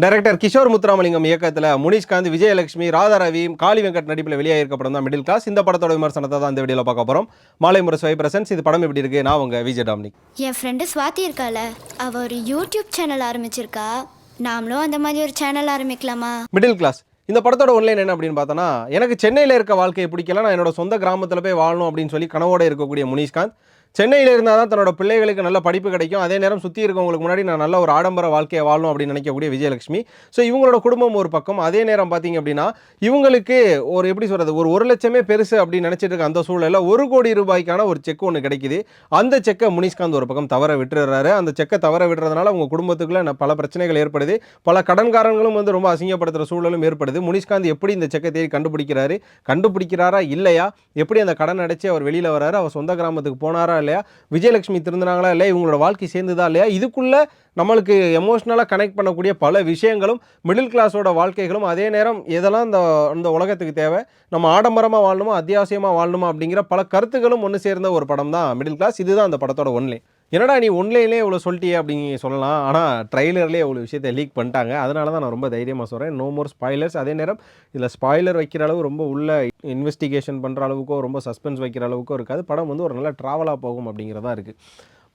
Director Kishore Muthuramalingam இயக்கத்தில் முனிஷ்காந்த், விஜயலட்சுமி, ராதா ரவி, காளி வெங்கட் நடிப்பில் வெளியாகிருக்க படம் தான் மிடில் கிளாஸ். இந்த படத்தோட விமர்சனத்தை தான் இந்த வீடியோவில் பார்க்க போகிறோம். மாலை முரசு பிரசன்ஸ். இது படம் எப்படி இருக்கு? நான் உங்க விஜய் டாமினிக். என் ஃப்ரெண்டு ஸ்வாதி இருக்கால, அவ ஒரு யூடியூப் சேனல் ஆரம்பிச்சிருக்கா. நாமளும் அந்த மாதிரி ஒரு சேனல் ஆரம்பிக்கலாமா? மிடில் கிளாஸ் இந்த படத்தோட ஒன்லைன் என்ன அப்படின்னு பார்த்தோன்னா, எனக்கு சென்னையில் இருக்க வாழ்க்கையை பிடிக்கல, நான் என்னோட சொந்த கிராமத்தில் போய் வாழணும் அப்படின்னு சொல்லி கனவோடு இருக்கக்கூடிய முனிஷ்காந்த், சென்னையில் இருந்தால் தான் தன்னோட பிள்ளைகளுக்கு நல்ல படிப்பு கிடைக்கும், அதே நேரம் சுற்றி இருக்கவங்களுக்கு முன்னாடி நான் நல்ல ஒரு ஆடம்பர வாழ்க்கையை வாழணும் அப்படின்னு நினைக்கக்கூடிய விஜயலட்சுமி. ஸோ இவங்களோட குடும்பம் ஒரு பக்கம். அதே நேரம் பார்த்தீங்க அப்படின்னா, இவங்களுக்கு ஒரு எப்படி சொல்கிறது, ஒரு 1,00,000 பெருசு அப்படின்னு நினச்சிட்டு இருக்க அந்த சூழலில் 1,00,00,000 ரூபாய்க்கான ஒரு செக் ஒன்று கிடைக்குது. அந்த செக்கை முனிஷ்காந்த் ஒரு பக்கம் தவற விட்டுறாரு. அந்த செக்கை தவற விடுறதுனால அவங்க குடும்பத்துக்குள்ள பல பிரச்சனைகள் ஏற்படுது. பல கடன்காரங்களும் வந்து ரொம்ப அசிங்கப்படுத்துகிற சூழலும் ஏற்படுது. முனிஷ்காந்த் எப்படி இந்த செக்கை தேடி கண்டுபிடிக்கிறாரா இல்லையா, எப்படி அந்த கடன் அடைச்சி அவர் வெளியில் வராரு, அவர் சொந்த கிராமத்துக்கு போனாரா இல்லையா, விஜயலட்சுமி திருந்தினாங்களா இல்லையா, இவங்களோட வாழ்க்கை சேர்ந்துதா இல்லையா, இதுக்குள்ள நம்மளுக்கு எமோஷ்னலாக கனெக்ட் பண்ணக்கூடிய பல விஷயங்களும் மிடில் கிளாஸோட வாழ்க்கைகளும், அதே நேரம் எதெல்லாம் இந்த உலகத்துக்கு தேவை, நம்ம ஆடம்பரமாக வாழணுமா அத்தியாவசியமாக வாழணுமா அப்படிங்கிற பல கருத்துக்களும் ஒன்று சேர்ந்த ஒரு படம் தான் மிடில் கிளாஸ். இதுதான் அந்த படத்தோட ஒன்லே. என்னடா நீ ஒன்லைன்லேயே இவ்வளோ சொல்லிட்டியே அப்படின்னு சொல்லலாம். ஆனால் ட்ரைலர்லேயே இவ்வளோ விஷயத்தை லீக் பண்ணிட்டாங்க. அதனால தான் நான் ரொம்ப தைரியமாக சொல்கிறேன். No more spoilers. அதே நேரம் இதில் ஸ்பாய்லர் வைக்கிற அளவு ரொம்ப உள்ள இன்வெஸ்டிகேஷன் பண்ணுற அளவுக்கோ ரொம்ப சஸ்பென்ஸ் வைக்கிற அளவுக்கோ இருக்காது. படம் வந்து ஒரு நல்ல ட்ராவலாக போகும் அப்படிங்கிறதா இருக்குது.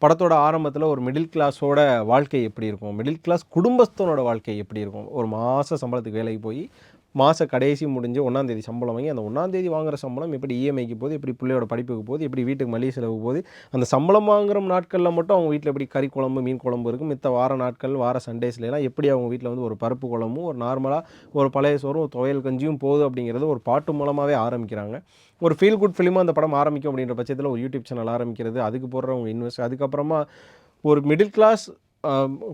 படத்தோட ஆரம்பத்தில் ஒரு மிடில் கிளாஸோட வாழ்க்கை எப்படி இருக்கும், மிடில் கிளாஸ் குடும்பஸ்தனோட வாழ்க்கை எப்படி இருக்கும், ஒரு மாத சம்பளத்துக்கு வேலைக்கு போய் மாத கடைசி முடிஞ்சு 1ஆம் தேதி சம்பளம் வாங்கி, அந்த 1ஆம் தேதி வாங்குகிற சம்பளம் எப்படி இஎம்ஐக்கு போகுது, எப்படி பிள்ளையோட படிப்புக்கு போகுது, எப்படி வீட்டுக்கு மளிகை செலவு போகுது, அந்த சம்பளம் வாங்குகிற நாட்களில் மட்டும் அவங்க வீட்டில் எப்படி கறி குழம்பு மீன் குழம்பு இருக்கும், மித்த வார நாட்கள் வார சண்டேஸ்லாம் எப்படி அவங்க வீட்டில் வந்து ஒரு பருப்பு குழம்பும் ஒரு நார்மலாக ஒரு பழைய சோறும் ஒரு துவையல் கஞ்சியும் போகுது அப்படிங்கிறது ஒரு பாட்டு மூலமாகவே ஆரம்பிக்கிறாங்க. ஒரு ஃபீல் குட் ஃபிலிமாக அந்த படம் ஆரம்பிக்கும் அப்படின்ற பட்சத்தில் ஒரு யூடியூப் சேனல் ஆரம்பிக்கிறது, அதுக்கு போடுறவங்க இன்வெஸ்ட், அதுக்கப்புறமா ஒரு மிடில் கிளாஸ்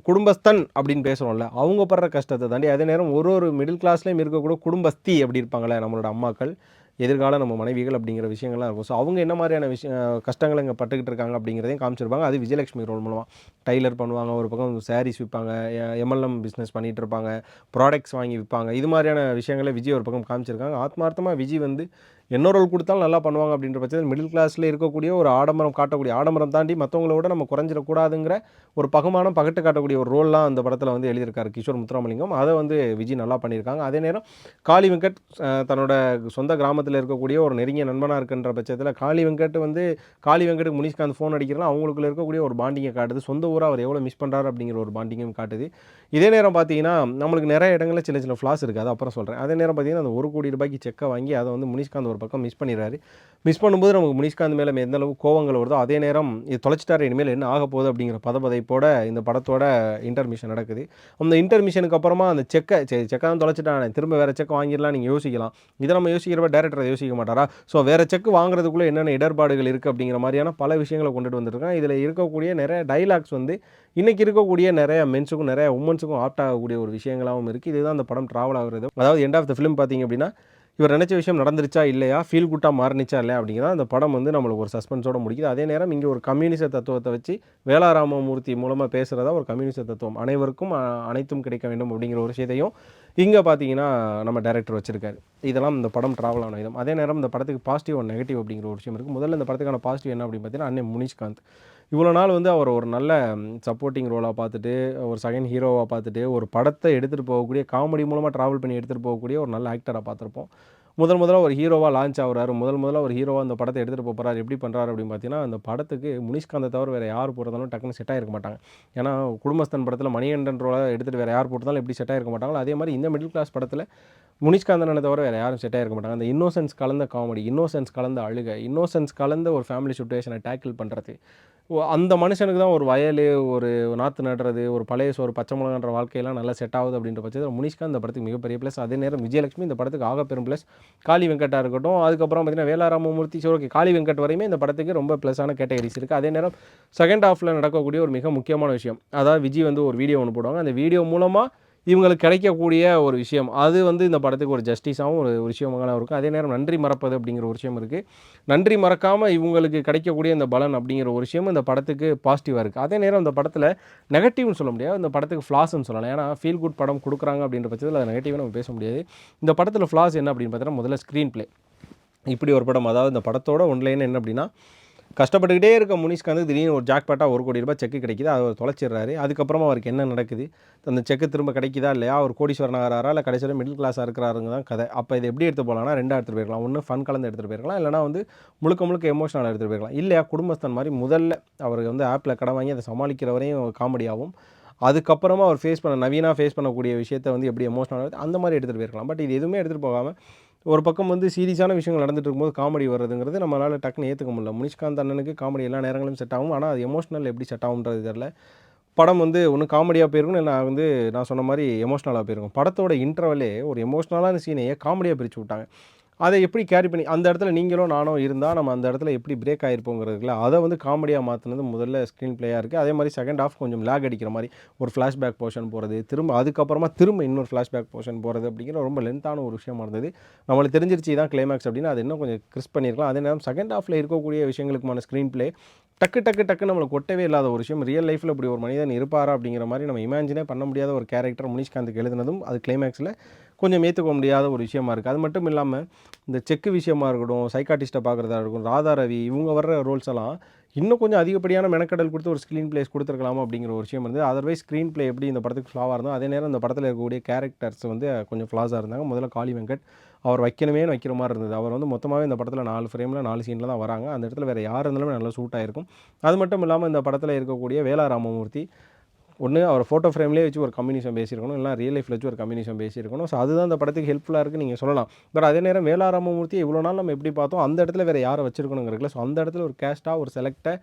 குடும்பஸ்தன் அப்படின்னு பேசுகிறோம்ல, அவங்க படுற கஷ்டத்தை தாண்டி அதே நேரம் ஒரு மிடில் கிளாஸ்லேயும் இருக்கக்கூடிய குடும்பஸ்தி அப்படி இருப்பாங்களே நம்மளோட அம்மாக்கள், எதிர்கால நம்ம மனைவிகள் அப்படிங்கிற விஷயங்கள்லாம் இருக்கும். ஸோ அவங்க என்ன மாதிரியான கஷ்டங்களை இங்கே பட்டுக்கிட்டு இருக்காங்க அப்படிங்கிறதையும் காமிச்சிருப்பாங்க. அது விஜயலட்சுமி ரோல் மூலமாக டைலர் பண்ணுவாங்க, ஒரு பக்கம் சாரீஸ் விற்பாங்க, எம்எல்எம் பிஸ்னஸ் பண்ணிகிட்டு இருப்பாங்க, ப்ராடக்ட்ஸ் வாங்கி விற்பாங்க. இது மாதிரியான விஷயங்களை விஜய் ஒரு பக்கம் காமிச்சிருக்காங்க. ஆத்மார்த்தமாக விஜய் வந்து என்ன ரோல் கொடுத்தாலும் நல்லா பண்ணுவாங்க அப்படின்ற பட்சத்தில் மிடில் கிளாஸில் இருக்கக்கூடிய ஒரு ஆடம்பரம் காட்டக்கூடிய, ஆடம்பரம் தாண்டி மற்றவங்களோட நம்ம குறைஞ்சிடக்கூடாதுங்கிற ஒரு பகுமானம் பகட்டு காட்டக்கூடிய ஒரு ரோல்லாம் அந்த படத்தில் வந்து எழுதியிருக்காரு கிஷோர் முத்துராமலிங்கம். அதை வந்து விஜய் நல்லா பண்ணியிருக்காங்க. அதே நேரம் காளி வெங்கட் தன்னோட சொந்த கிராமத்தில் இருக்கக்கூடிய ஒரு நெருங்கிய நண்பனாக இருக்குன்ற பட்சத்தில் காளி வெங்கட்டுக்கு முனிஷ்காந்த் ஃபோன் அடிக்கிறனா அவங்களுக்குள்ள இருக்கக்கூடிய ஒரு பாண்டிங்கை காட்டுது. சொந்த ஊராக அவர் எவ்வளோ மிஸ் பண்ணுறாரு அப்படிங்கிற ஒரு பாண்டிங்கும் காட்டுது. இதே நேரம் பார்த்தீங்கன்னா நம்மளுக்கு நிறைய இடங்களில் சின்ன சின்ன ஃப்ளாஸ் இருக்குது, அதை அப்புறம் சொல்கிறேன். அதே நேரம் பார்த்தீங்கன்னா அந்த 1,00,00,000 ரூபாய்க்கு செக்கை வாங்கி அதை வந்து முனிஷ்காந்த் ஒரு பக்கம் மிஸ் பண்ணிடுறாரு. மிஸ் பண்ணும்போது நமக்கு முனிஷ்காந்த் மேலே எந்த அளவு கோவங்கள் வருதோ, அதே நேரம் இது தொலைச்சிட்டாரு, இனிமேல் என்ன ஆக போகுது அப்படிங்கிற பதப்பதைப்போட இந்த படத்தோட இன்டர்மிஷன் நடக்குது. அந்த இன்டர்மிஷனுக்கு அப்புறமா அந்த செக்கை தான் தொலைச்சிட்டானே, திரும்ப வேறு செக் வாங்கிடலாம் நீங்கள் யோசிக்கலாம். இதை நம்ம யோசிக்கிறப்ப டேரக்டர் அதை யோசிக்க மாட்டாரா? ஸோ வேறு செக் வாங்குறதுக்குள்ளே என்னென்ன இடர்பாடுகள் இருக்குது அப்படிங்கிற மாதிரியான பல விஷயங்களை கொண்டுட்டு வந்துருக்காங்க. இதில் இருக்கக்கூடிய நிறைய டைலாக்ஸ் வந்து இன்றைக்கி இருக்கக்கூடிய நிறைய மென்ஸுக்கும் நிறைய உமன்ஸுக்கும் ஆப்ட் ஆகக்கூடிய ஒரு விஷயங்களாகவும் இருக்குது. இதுதான் அந்த படம் ட்ராவல் ஆகுறது. அதாவது எண்ட் ஆஃப் த ஃபிலிம் பார்த்திங்க அப்படின்னா, இவர் நினச்ச விஷயம் நடந்துருச்சா இல்லையா, ஃபீல் குட்டாக மாறினிச்சா இல்லையா அப்படிங்கிறத அந்த படம் வந்து நம்மளுக்கு ஒரு சஸ்பென்ஸோடு முடிக்குது. அதே நேரம் இங்கே ஒரு கம்யூனிச தத்துவத்தை வச்சு வேளாராமமூர்த்தி மூலமாக பேசுகிறதா ஒரு கம்யூனிச தத்துவம், அனைவருக்கும் அனைத்தும் கிடைக்க வேண்டும் அப்படிங்கிற ஒரு விஷயத்தையும் இங்கே பார்த்தீங்கன்னா நம்ம டைரக்டர் வச்சுருக்காரு. இதெல்லாம் இந்த படம் ட்ராவல் ஆன விதம். அதே நேரம் இந்த படத்துக்கு பாசிட்டிவ் அண்ட் நெகட்டிவ் அப்படிங்கிற ஒரு விஷயம் இருக்குது. முதல்ல இந்த படத்துக்கான பாசிட்டிவ் என்ன அப்படின்னு பார்த்தீங்கன்னா, அண்ணன் முனிஷ்காந்த் இவ்வளோ நாள் வந்து அவர் ஒரு நல்ல சப்போர்ட்டிங் ரோலாக பார்த்துட்டு, ஒரு செகண்ட் ஹீரோவாக பார்த்துட்டு, ஒரு படத்தை எடுத்துகிட்டு போகக்கூடிய காமெடி மூலமாக ட்ராவல் பண்ணி எடுத்துகிட்டு போகக்கூடிய ஒரு நல்ல ஆக்டராக பார்த்துருப்போம். முதல்ல ஒரு ஹீரோவாக லான்ச் ஆகுறாரு, முதல்ல ஒரு ஹீரோவாக அந்த படத்தை எடுத்துகிட்டு போகிறாரு. எப்படி பண்ணுறாரு அப்படின்னு பார்த்தீங்கன்னா, அந்த படத்துக்கு முனிஷ்காந்தை தவிர வேறு யார் போகிறதாலும் டக்குன்னு செட் ஆகிருக்க மாட்டாங்க. ஏன்னா குடும்பஸ்தன் படத்தில் மணிகண்டன் ரோலாக எடுத்துகிட்டு வேறு யார் போட்டதாலும் எப்படி செட் ஆகிருக்க மாட்டாங்களோ, அதே மாதிரி இந்த மிடில் கிளாஸ் படத்தில் முனிஷ்காந்தனை தவிர வேறு யாரும் செட் ஆகிருக்க மாட்டாங்க. அந்த இன்னோசென்ஸ் கலந்த காமெடி, இன்னோசென்ஸ் கலந்த அழுகை, இன்னோசென்ஸ் கலந்த ஒரு ஃபேமிலி சுச்சுவேஷனை டேக்கிள் பண்ணுறது, அந்த மனுஷனுக்கு தான் ஒரு வயல், ஒரு நாற்று நடுறது, ஒரு பழைய சோறு, பச்சை மிளகான்ற வாழ்க்கையெல்லாம் நல்லா செட் ஆகுது அப்படின்ற பட்சத்தில் முனிஷ்காந்த் இந்த படத்துக்கு மிகப்பெரிய ப்ளஸ். அதே நேரம் விஜயலட்சுமி இந்த படத்துக்கு ஆகப்பெரும் ப்ளஸ். காளி வெங்கட்டாக இருக்கட்டும், அதுக்கப்புறம் பார்த்தீங்கன்னா வேளாராமமூர்த்தி, ஓகே காளி வெங்கட் வரையுமே இந்த படத்துக்கு ரொம்ப ப்ளஸான கேட்டகரிஸ் இருக்குது. அதே நேரம் செகண்ட் ஹாஃபில் நடக்கக்கூடிய ஒரு மிக முக்கியமான விஷயம், அதாவது விஜய் வந்து ஒரு வீடியோ ஒன்று போடுவாங்க, அந்த வீடியோ மூலமாக இவங்களுக்கு கிடைக்கக்கூடிய ஒரு விஷயம், அது வந்து இந்த படத்துக்கு ஒரு ஜஸ்டிஸாகவும் ஒரு விஷயமாக இருக்கும். அதே நேரம் நன்றி மறப்பது அப்படிங்கிற ஒரு விஷயம் இருக்குது. நன்றி மறக்காமல் இவங்களுக்கு கிடைக்கக்கூடிய இந்த பலன் அப்படிங்கிற ஒரு விஷயம் இந்த படத்துக்கு பாசிட்டிவாக இருக்குது. அதே நேரம் இந்த படத்தில் நெகட்டிவ்னு சொல்ல முடியாது, இந்த படத்துக்கு ஃப்ளாஸ்ன்னு சொல்லலாம். ஏன்னா ஃபீல் குட் படம் கொடுக்குறாங்க அப்படின்ற பட்சத்தில் அது நெகட்டிவாக நம்ம பேச முடியாது. இந்த படத்தில் ஃப்ளாஸ் என்ன அப்படின்னு பார்த்தீங்கன்னா, முதல்ல ஸ்க்ரீன் ப்ளே. இப்படி ஒரு படம், அதாவது இந்த படத்தோட ஒன்லைன் என்ன அப்படின்னா, கஷ்டப்பட்டுக்கிட்டே இருக்க முனிஷ்காந்துக்கு திடீர்னு ஒரு ஜாக்பாட்டாக ₹1 கோடி செக்கு கிடைக்குது. அதை அவர் தொலைச்சிடுறாரு. அதுக்கப்புறமா அவருக்கு என்ன நடக்குது, அந்த செக்கு திரும்ப கிடைக்குதா இல்லையா, அவர் கோடீஸ்வரன் ஆகிறாரா இல்லை கடைசியில் மிடில் கிளாஸாக இருக்கிறாருங்க தான் கதை. அப்போ இதை எப்படி எடுத்து போகலாம்னா 2 எடுத்துகிட்டு போயிருக்கலாம். ஒன்று ஃபன் கலந்து எடுத்துகிட்டு போயிருக்கலாம், இல்லைனா வந்து முழுக்க முழுக்க எமோஷனலாக எடுத்துகிட்டு போயிருக்கலாம். இல்லையா குடும்பஸ்தன் மாதிரி முதல்ல அவர் வந்து ஆப்பில் கடன் வாங்கி அதை சமாளிக்கிற வரையும் காமெடியாகவும், அதுக்கப்புறமா அவர் ஃபேஸ் பண்ணக்கூடிய விஷயத்தை வந்து எப்படி எமோஷனலாக அந்த மாதிரி எடுத்துகிட்டு போயிருக்கலாம். பட் இது எதுவுமே எடுத்துகிட்டு போகாமல் ஒரு பக்கம் வந்து சீரியஸான விஷயங்கள் நடந்துட்டு இருக்கும்போது காமெடி வர்றதுங்கிறது நம்மளால் டக்குன்னு ஏற்றுக்க முடியல. முனிஷ்காந்த் அண்ணனுக்கு காமெடி எல்லா நேரங்களும் செட் ஆகும். ஆனால் அது எமோஷனல் எப்படி செட் ஆகுன்றது தெரியல. படம் வந்து ஒன்று காமெடியாக போயிருக்கும், இல்லை நான் சொன்ன மாதிரி எமோஷனலாக போயிருக்கும். படத்தோட இன்டர்வலே ஒரு எமோஷனலான சீனையே காமெடியாக பிரித்து விட்டாங்க. அதை எப்படி கேரி பண்ணி அந்த இடத்துல நீங்களோ நானோ இருந்தால் நம்ம அந்த இடத்துல எப்படி பிரேக் ஆகிருப்போங்கிறதுல அதை வந்து காமெடியாக மாற்றினது முதல்ல ஸ்க்ரீன் பிளேயாக இருக்குது. அதே மாதிரி செகண்ட் ஹாஃப் கொஞ்சம் லேக் அடிக்கிற மாதிரி ஒரு ஃப்ளாஷ்பேக் போர்ஷன் போகிறது, அதுக்கப்புறமா இன்னொரு ஃப்ளாஷ்பேக் போர்ஷன் போகிறது அப்படிங்கிற ரொம்ப லென்த்தான ஒரு விஷயமா இருந்தது. நம்மளுக்கு தெரிஞ்சிருச்சு தான் கிளைமேக்ஸ் அப்படின்னா அது இன்னும் கொஞ்சம் கிறிஸ்ப் பண்ணியிருக்கலாம். அதே நேரம் செகண்ட் ஹாஃபில் இருக்கக்கூடிய விஷயங்களுக்குமான ஸ்க்ரீன் பிளே டக்கு நம்மளுக்கு ஒட்டவே இல்லாத ஒரு விஷயம். ரியல் லைஃப்பில் இப்படி ஒரு மனிதன் இருப்பாரா அப்படிங்கிற மாதிரி நம்ம இமேஜினே பண்ண முடியாத ஒரு கேரக்டர் முனிஷ்காந்துக்கு எழுதுனதும் அது கிளைமேக்ஸில் கொஞ்சம் ஏற்றுக்க முடியாத ஒரு விஷயமா இருக்குது. அது மட்டும் இல்லாமல் இந்த செக்கு விஷயமா இருக்கட்டும், சைக்காட்டிஸ்ட்டை பார்க்குறதா இருக்கட்டும், ராதா ரவி இவங்க வர்ற ரோல்ஸ் எல்லாம் இன்னும் கொஞ்சம் அதிகப்படியான மெனக்கடல் கொடுத்து ஒரு ஸ்க்ரீன் பிளேஸ் கொடுத்துருக்கலாமா அப்படிங்கிற ஒரு விஷயம் வந்து. அதர்வைஸ் ஸ்க்ரீன் பிளே எப்படி இந்த படத்துக்கு ஃப்ளாவாக இருந்தோம், அதே நேரம் இந்த படத்தில் இருக்கக்கூடிய கேரக்டர்ஸ் வந்து கொஞ்சம் ஃப்ளாஸாக இருந்தாங்க. முதல்ல காளி வெங்கட் அவர் வைக்கிற மாதிரி இருந்தது. அவர் வந்து மொத்தமாகவே இந்த படத்தில் 4 ஃப்ரேமில் 4 சீனில் தான் வராங்க. அந்த இடத்துல வேறு யார் இருந்தாலுமே நல்லா சூட் ஆகிருக்கும். அது மட்டும் இல்லாமல் இந்த படத்தில் இருக்கக்கூடிய வேலா ராமமூர்த்தி ஒன்று அவர் ஃபோட்டோ ஃப்ரேம்லேயே வச்சு ஒரு கம்யூனிசம் பேசியிருக்கணும், இல்லை ரியல் லைஃப்பில் வச்சு ஒரு கம்யூனிசம் பேசியிருக்கணும். ஸோ அதுதான் இந்த படத்துக்கு ஹெல்ப்ஃபுல்லாக இருக்குன்னு நீங்கள் சொல்லலாம். பட் அதே நேரம் வேலா ராமமூர்த்தி இவ்வளோ நாள் நம்ம எப்படி பார்த்தோம், அந்த இடத்துல வேறு யாரை வச்சிருக்கணுங்கிறதுல. ஸோ அந்த இடத்துல ஒரு கேஸ்ட்டாக ஒரு செலக்டை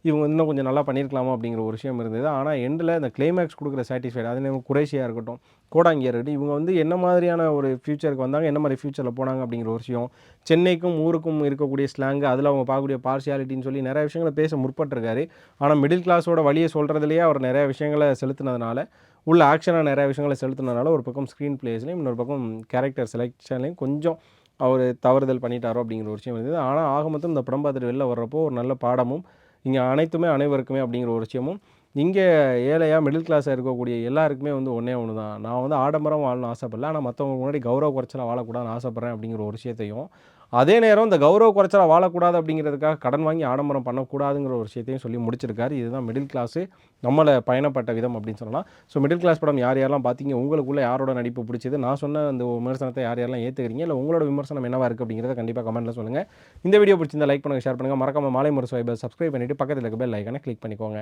இவங்க இன்னும் கொஞ்சம் நல்லா பண்ணியிருக்கலாமா அப்படிங்கிற ஒரு விஷயம் இருந்தது. ஆனால் எண்டில் இந்த கிளைமேக்ஸ் கொடுக்குற சாட்டிஸ்ஃபைடு, அதே நேரம் குரேஷியாக இருக்கட்டும், கோடாங்கியாக இருக்கட்டும், இவங்க வந்து என்ன மாதிரியான ஒரு ஃபியூச்சருக்கு வந்தாங்க, என்ன மாதிரி ஃபியூச்சரில் போனாங்க அப்படிங்கிற ஒரு விஷயம், சென்னைக்கும் ஊருக்கும் இருக்கக்கூடிய ஸ்லாங்கு, அதில் அவங்க பார்க்கக்கூடிய பார்சியாலிட்டின்னு சொல்லி நிறைய விஷயங்களை பேச முற்பட்டிருக்காரு. ஆனால் மிடில் கிளாஸோட வழியை சொல்கிறதுலேயே அவர் நிறைய விஷயங்களை செலுத்தினதுனால, உள்ள ஆக்ஷனாக நிறைய விஷயங்களை செலுத்தினதுனால ஒரு பக்கம் ஸ்க்ரீன் பிளேஸ்லையும் இன்னொரு பக்கம் கேரக்டர் செலெக்ஷன்லையும் கொஞ்சம் அவர் தவறுதல் பண்ணிட்டாரோ அப்படிங்கிற ஒரு விஷயம் இருந்தது. ஆனால் ஆக மொத்தம் இந்த படம் பார்த்துட்டு வெளில வர்றப்போ ஒரு நல்ல பாடமும், இங்கே அனைத்துமே அனைவருக்குமே அப்படிங்கிற ஒரு விஷயமும், இங்கே ஏழையாக மிடில் கிளாஸாக இருக்கக்கூடிய எல்லாருக்குமே வந்து ஒன்றே ஒன்று தான். நான் வந்து ஆடம்பரம் வாழணும்னு ஆசைப்படல, ஆனால் மற்றவங்க முன்னாடி கௌரவ குறைச்சலாக வாழக்கூடாதுன்னு ஆசைப்பட்றேன் அப்படிங்கிற ஒரு விஷயத்தையும், அதே நேரம் இந்த கௌரவ குறைச்சலாக வாழக்கூடாது அப்படிங்கிறதுக்காக கடன் வாங்கி ஆடம்பரம் பண்ணக்கூடாதுங்கிற ஒரு விஷயத்தையும் சொல்லி முடிச்சிருக்காரு. இதுதான் மிடில் கிளாஸு நம்மளை பயணப்பட்ட விதம் அப்படின்னு சொல்லலாம். ஸோ மிடில் கிளாஸ் படம் யார் யாரெல்லாம் பார்த்தீங்க, உங்களுக்குள்ளே யாரோட நடிப்பு பிடிச்சது, நான் சொன்ன அந்த விமர்சனத்தை யார் யாரெல்லாம் ஏற்றுக்கிறீங்க, இல்லை உங்களோட விமர்சனம் என்னவா இருக்குது அப்படிங்கிறத கண்டிப்பாக கமெண்ட்டில் சொல்லுங்கள். இந்த வீடியோ பிடிச்சிருந்தா லைக் பண்ணுங்கள், ஷேர் பண்ணுங்கள். மறக்காம மாலை முரசு வைபர் சப்ஸ்கிரைப் பண்ணிவிட்டு பக்கத்தில் இருக்க பெல் ஐக்கானை கிளிக் பண்ணிக்கோங்க.